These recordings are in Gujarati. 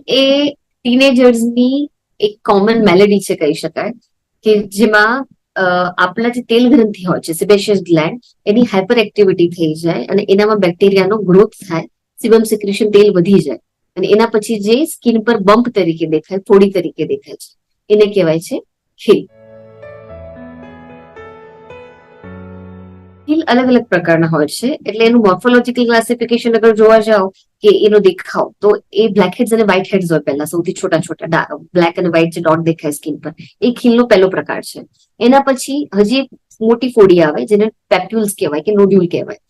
એ ટીનેજર્સની એક કોમન મેલેડી છે કહી શકાય, કે જેમાં આપણા જે તેલ ગ્રંથિ હોય છે સેબેશિયસ ગ્લેન્ડ, એની હાઇપર એક્ટિવિટી થઈ જાય અને એનામાં બેક્ટેરિયાનો ગ્રોથ થાય, સિબમ સિક્રેશન તેલ વધી જાય અને એના પછી જે સ્કિન પર બમ્પ તરીકે દેખાય, ફોડી તરીકે દેખાય છે, એને કહેવાય છે ખીલ. ખીલ અલગ અલગ પ્રકારના હોય છે, એટલે એનું મોર્ફોલોજીકલ ક્લાસિફિકેશન અગર જોવા જાઓ કે એનો દેખાવ, તો એ બ્લેક હેડ્સ અને વ્હાઇટ હેડ્સ હોય પહેલા, સૌથી છોટા છોટા બ્લેક અને વ્હાઇટ જે ડોટ દેખાય સ્કિન પર, એ ખીલનો પહેલો પ્રકાર છે. એના પછી હજી મોટી ફોડી આવે જેને પેપ્યુલ્સ કહેવાય કે નોડ્યુલ કહેવાય,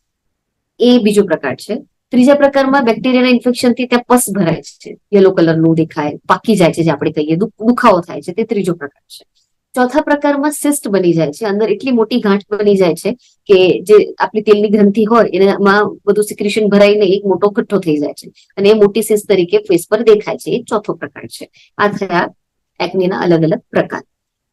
એ બીજો પ્રકાર છે. ત્રીજા પ્રકારમાં બેક્ટેરિયાના ઇન્ફેક્શનથી ત્યાં પસ ભરાય છે, યલો કલરનું દેખાય, પાકી જાય છે, જે આપણે કહીએ દુખાવો થાય છે, તે ત્રીજો પ્રકાર છે. ચોથા પ્રકારમાં સિસ્ટ બની જાય છે, અંદર એટલી મોટી ગાંઠ બની જાય છે કે જે આપણી તેલની ગ્રંથિ હોય એનામાં બધું સિક્રેશન ભરાઈને એક મોટો ગઠ્ઠો થઈ જાય છે અને એ મોટી સિસ્ટ તરીકે ફેસ પર દેખાય છે. એ ચોથો પ્રકાર છે. આ થયા એક્નેના અલગ અલગ પ્રકાર.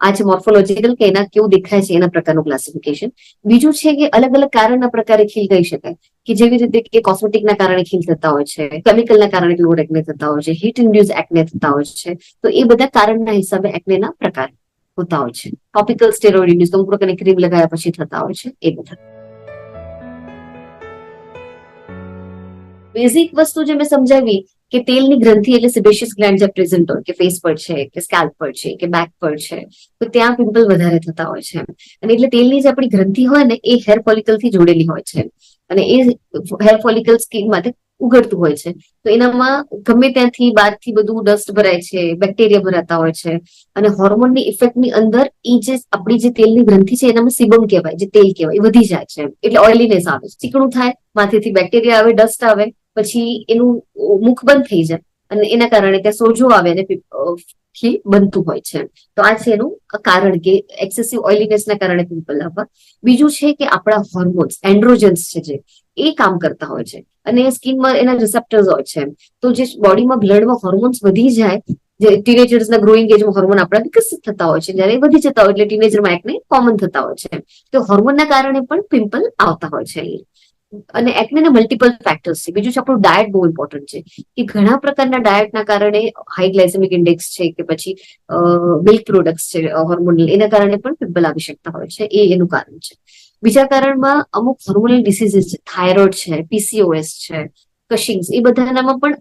આ છે મોર્ફોલોજીકલ, કે એના કેવું દેખાય છે એના પ્રકારનું ક્લાસિફિકેશન. બીજું છે કે અલગ અલગ કારણના પ્રકારે ખીલ કહી શકાય, કે જેવી રીતે કે કોસ્મેટિકના કારણે ખીલ થતા હોય છે, કેમિકલના કારણે ક્લોર એક્ને થતા હોય છે, હીટ ઇન્ડ્યુસ એક્ને થતા હોય છે. તો એ બધા કારણના હિસાબે એક્નેના પ્રકાર હોતા હોય છે. ટોપિકલ સ્ટેરોઇડ ઇન્ડ્યુસ, અમુક પ્રકારની ક્રીમ લગાવ્યા પછી થતા હોય છે, એ બધા. બેઝિક વસ્તુ જે મેં સમજાવી કે તેલની ગ્રંથિ એટલે સેબેશિયસ ગ્લેન્ડ જે પ્રેઝન્ટ હોય, કે ફેસ પર છે, કે સ્કેલ્પ પર છે, કે બેક પર છે, તો ત્યાં પિમ્પલ વધારે થતા હોય છે. અને એટલે તેલની જે આપણી ગ્રંથિ હોય ને, એ હેર ફોલિકલ થી જોડેલી હોય છે અને એ હેર ફોલિકલ સ્કિન માટે ઉગડતું હોય છે. તો એનામાં ગમે ત્યાંથી બહારથી બધું ડસ્ટ ભરાય છે, બેક્ટેરિયા ભરાતા હોય છે અને હોર્મોનની ઇફેક્ટની અંદર એ જે આપણી જે તેલની ગ્રંથિ છે એનામાં સિબમ કહેવાય, જે તેલ કહેવાય, એ વધી જાય છે. એટલે ઓઇલીનેસ આવે, ચીકણું થાય, માથેથી બેક્ટેરિયા આવે, ડસ્ટ આવે, પછી એનું મુખ બંધ થઈ જાય અને એના કારણે ત્યાં સોજો આવે અને ખીલ બનતું હોય છે. તો આ છે એનું કારણ, કે એક્સેસિવ ઓઇલીનેસના કારણે પિમ્પલ આવવા. બીજું છે કે આપણા હોર્મોન્સ એન્ડ્રોજન્સ છે જે, એ કામ કરતા હોય છે અને સ્કિનમાં એના રિસેપ્ટર્સ હોય છે. તો જે બોડીમાં બ્લડમાં હોર્મોન્સ વધી જાય, જે ટીનેજર્સના ગ્રોઈંગ એજમાં હોર્મોન આપણા વિકસિત થતા હોય છે, જ્યારે વધી જતા હોય એટલે ટીનેજરમાં એકને કોમન થતા હોય છે. તો હોર્મોનના કારણે પણ પિમ્પલ આવતા હોય છે. અને એકનેના મલ્ટિપલ ફેક્ટર્સ છે. બીજું છે આપણું ડાયટ, બહુ ઇમ્પોર્ટન્ટ છે, કે ઘણા પ્રકારના ડાયટના કારણે હાઈ ગ્લાયસેમિક ઇન્ડેક્સ છે, કે પછી મિલ્ક પ્રોડક્ટ્સ છે હોર્મોનલ, એના કારણે પણ પિમ્પલ આવી શકતા હોય છે. એ એનું કારણ છે. બીજા કારણમાં અમુક હોર્મોનલ ડિસીઝીસ છે, થાઇરોઇડ છે, પીસીઓએસ છે, કશિંગ્સ, એ બધાનામાં પણ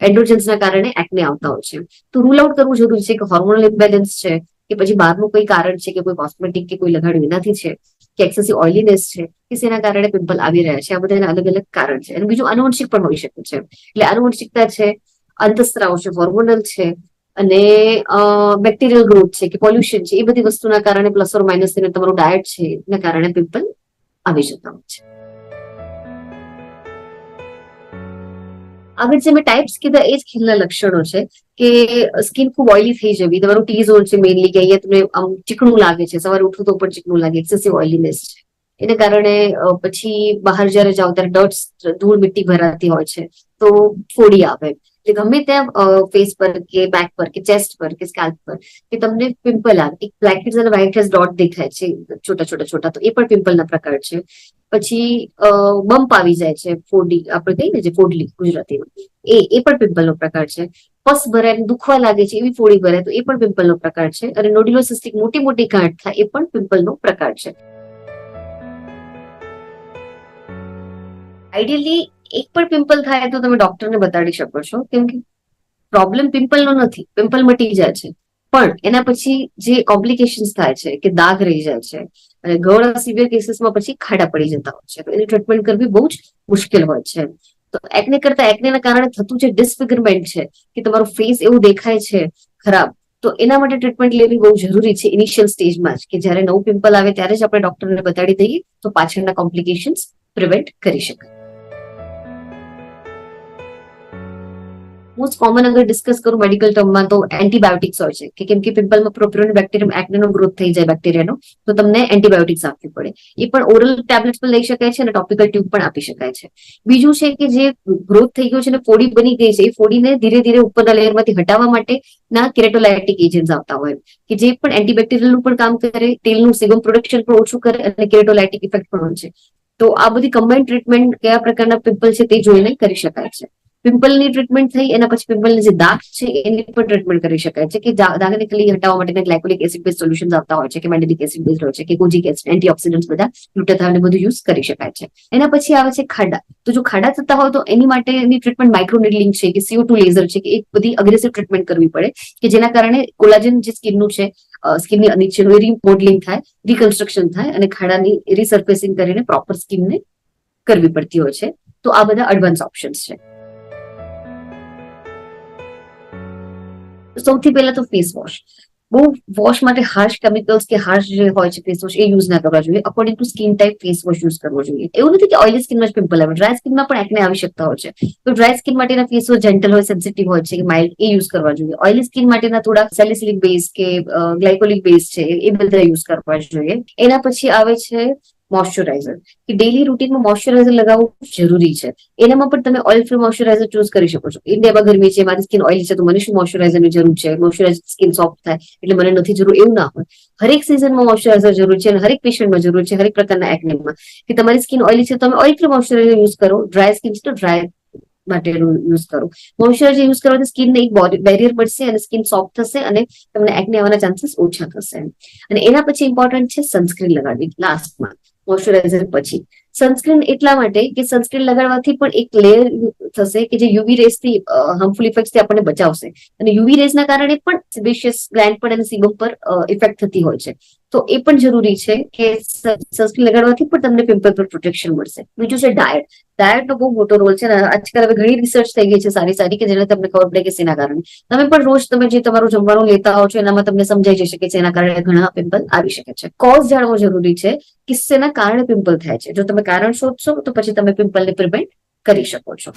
એન્ડ્રોજન્સના કારણે એકને આવતા હોય છે. તો રૂલ આઉટ કરવું જરૂરી છે કે હોર્મોનલ ઇમ્બેલેન્સ છે, કે પછી બહારનું કોઈ કારણ છે, કે કોઈ કોસ્મેટિક કે કોઈ લગાડ્યું એનાથી છે, કે એક્સેસિવ ઓઇલીનેસ છે, કે જેના કારણે પિમ્પલ આવી રહ્યા છે. આ બધા અલગ અલગ કારણ છે. અને બીજું આનુવંશિક પણ હોઈ શકે છે. એટલે આનુવંશિકતા છે, અંતસ્ત્રાવ છે, હોર્મોનલ છે, અને બેક્ટેરિયલ ગ્રોથ છે, કે પોલ્યુશન છે, એ બધી વસ્તુના કારણે પ્લસ ઓર માઇનસ તમારું ડાયટ છે એના કારણે પિમ્પલ આવી જતા હોય છે. આગળ જે મેં ટાઈપ્સ કીધા એ જ ખીલના લક્ષણો છે, કે સ્કિન ખૂબ ઓઇલી થઈ જવી. તમારું ટી ઝોન છે મેઇનલી, કે અહીંયા તમને આમ ચીકણું લાગે છે, સવારે ઉઠવું તો પણ ચીકણું લાગે, એક્સેસિવ ઓઇલીનેસ છે. એને કારણે પછી બહાર જયારે જાઓ ત્યારે ડસ્ટ, ધૂળ મિટ્ટી ભરાતી હોય છે, તો ફોડી આવે. એટલે ગમે ત્યાં ફેસ પર કે બેક પર કે ચેસ્ટ પર કે સ્કેલ્પ પર કે તમને પિમ્પલ આવે, એક બ્લેક હેડ્સ અને વ્હાઇટ હેડ્સ ડોટ દેખાય છે છોટા છોટા છોટા, તો એ પણ પિમ્પલના પ્રકાર છે. પછી બમ્પ આવી જાય છે, ફોડી આપણે કહીએ ને જે ફોડલી ગુજરાતીમાં, એ પણ પિમ્પલનો પ્રકાર છે. પસ ભરાય, દુખવા લાગે છે એવી ફોડી ભરાય, તો એ પણ પિમ્પલનો પ્રકાર છે. અને નોડ્યુલોસિસ્ટિક મોટી મોટી ગાંઠ થાય, એ પણ પિમ્પલનો પ્રકાર છે. આઈડિયલી એક પણ પિમ્પલ થાય તો તમે ડોક્ટરને બતાડી શકો છો, કેમ કે પ્રોબ્લેમ પિમ્પલનો નથી, પિમ્પલ મટી જાય છે, પણ એના પછી જે કોમ્પ્લિકેશન્સ થાય છે, કે દાગ રહી જાય છે, અને ઘણા સિવિયર કેસીસમાં પછી ખાડા પડી જતા હોય છે, તો એની ટ્રીટમેન્ટ કરવી બહુ જ મુશ્કેલ હોય છે. તો એકને કરતા એકનેના કારણે થતું જે ડિસફિગરમેન્ટ છે, કે તમારું ફેસ એવું દેખાય છે ખરાબ, તો એના માટે ટ્રીટમેન્ટ લેવી બહુ જરૂરી છે ઇનિશિયલ સ્ટેજમાં જ, કે જ્યારે નવું પિમ્પલ આવે ત્યારે જ આપણે ડોક્ટરને બતાડી દઈએ તો પાછળના કોમ્પ્લિકેશન્સ પ્રિવેન્ટ કરી શકાય. મોસ્ટ કોમન અગર ડિસ્કસ કરું મેડિકલ ટર્મમાં, તો એન્ટીબાયોટિક્સ હોય છે, કે કેમ કે પિમ્પલમાં પ્રોપિયોન બેક્ટેરિયમ એકનેનો ગ્રોથ થઈ જાય બેક્ટેરિયાનો, તો તમને એન્ટીબાયોટિક્સ આપવી પડે. એ પણ ઓરલ ટેબ્લેટ પણ લઈ શકાય છે અને ટોપિકલ ટ્યુબ પણ આપી શકાય છે. બીજું છે કે જે ગ્રોથ થઈ ગયો છે અને ફોડી બની ગઈ છે, એ ફોડીને ધીરે ધીરે ઉપરના લેયરમાંથી હટાવવા માટે ના કેરેટોલાઇટિક એજન્ટ્સ આવતા હોય, કે જે પણ એન્ટીબેક્ટેરિયલનું પણ કામ કરે, તેલનું સિબમ પ્રોડક્શન પણ ઓછું કરે અને કેરેટોલાઇટિક ઇફેક્ટ પણ હોય છે. તો આ બધી કમ્બાઇન્ડ ટ્રીટમેન્ટ કયા પ્રકારના પિમ્પલ છે તે જોઈને કરી શકાય છે. પિમ્પલની ટ્રીટમેન્ટ થઈ, એના પછી પિમ્પલની જે દાગ છે એની પણ ટ્રીટમેન્ટ કરી શકાય છે, કે દાગને ખાલી હટાવવા માટે ગ્લાયકોલિક એસિડ બેઝ સોલ્યુશન્સ આવતા હોય છે, કે મેન્ડેલિક એસિડ બેઝ હોય છે, કે કોજિક એસિડ, એન્ટીઓક્સિડન્ટ્સ બધા ગ્લુટાથાયોન બધું યુઝ કરી શકાય છે. એના પછી આવે છે ખાડા. તો જો ખાડા થતા હોય તો એની માટેની ટ્રીટમેન્ટ માઇક્રોનીડલિંગ છે, કે CO2 લેઝર છે, કે એક બધી અગ્રેસિવ ટ્રીટમેન્ટ કરવી પડે, કે જેના કારણે કોલાજન જે સ્કિનનું છે, સ્કિનની નીચેનું રીમોડલિંગ થાય, રિકન્સ્ટ્રક્શન થાય અને ખાડાની રિસર્ફેસિંગ કરીને પ્રોપર સ્કિનને કરવી પડતી હોય છે. તો આ બધા એડવાન્સ ઓપ્શન્સ છે. સૌથી પહેલા તો ફેસ વોશ. બહુ વોશ માટે હાર્શ કેમિકલ્સ કે હાર્શ જે હોય છે ફેસ વોશ એ યુઝ ના કરવા જોઈએ. According to skin type face wash use કરવો જોઈએ. એવું નથી કે ઓઇલી સ્કિનમાં જ પિમ્પલ આવે, ડ્રાય સ્કિનમાં પણ એકને આવી શકતા હોય છે. તો ડ્રાય સ્કિન માટેના ફેસ વોશ જેન્ટલ હોય, સેન્સિટિવ હોય છે, કે માઇલ્ડ, એ યુઝ કરવા જોઈએ. ઓઇલી સ્કિન માટેના થોડા સેલિસિલિક બેઝ કે ગ્લાયકોલિક બેઝ છે એ બધા યુઝ કરવા જોઈએ. એના પછી આવે છે મોઇશ્ચરાઇઝર, કે ડેલી રૂટીનમાં મોઇશ્ચરાઇઝર લગાવવું જરૂરી છે. એનામાં પણ તમે ઓઇલ ફ્રી મોઇશ્ચરાઇઝર ચૂઝ કરી શકો છો. ઇન્ડિયામાં ગરમી છે, મારી સ્કિન ઓઇલી છે, તો મને શું મોઇશ્ચરાઇઝરની જરૂર છે, મોઇશ્ચરાઇઝર સ્કિન સોફ્ટ થાય એટલે મને નથી જરૂર, એવું ના હોય. હરેક સિઝનમાં મોઇશ્ચરાઇઝર જરૂર છે અને હરેક પેશન્ટમાં જરૂર છે, હરેક પ્રકારના એક્નેમાં. કે તમારી સ્કિન ઓઇલી છે તો તમે ઓઇલ ફ્રી મોઇશ્ચરાઇઝર યુઝ કરો, ડ્રાય સ્કિન છે તો ડ્રાય માટેનું યુઝ કરો. મોઇશ્ચરાઇઝર યુઝ કરવાથી સ્કિનને એક બોડી બેરિયર મળશે અને સ્કિન સોફ્ટ થશે અને તમને એકને આવવાના ચાન્સીસ ઓછા થશે. અને એના પછી ઇમ્પોર્ટન્ટ છે સનસ્ક્રીન લગાડવી લાસ્ટમાં, મોઇશ્ચરાઇઝર પછી. સનસ્ક્રીન એટલા માટે કે સનસ્ક્રીન લગાડવાથી પણ એક લેયર થશે કે જે યુવી રેસ થી હાર્મફુલ ઇફેક્ટ થી આપણને બચાવશે. અને યુવી રેસ ના કારણે પણ સિબેશિયસ ગ્લેન્ડ પર અને સીબમ પર ઇફેક્ટ થતી હોય છે. તો એ પણ જરૂરી છે કે સનસ્ક્રીન લગાડવાથી પણ તમને પિમ્પલ પર પ્રોટેક્શન મળશે. બીજું છે ડાયટ. ડાયટનો બહુ મોટો રોલ છે ને આજકાલ હવે ઘણી રિસર્ચ થઈ ગઈ છે સારી સારી, કે જેને તમને ખબર પડે કે શેના કારણે. તમે પણ રોજ તમે જે તમારું જમવાનું લેતા હો છો એનામાં તમને સમજાઈ જશે કે જેના કારણે ઘણા પિમ્પલ આવી શકે છે. કોઝ જાણવો જરૂરી છે કે શેના કારણે પિમ્પલ થાય છે. જો તમે કારણ શોધશો તો પછી તમે પિમ્પલને પ્રિવેન્ટ કરી શકો છો.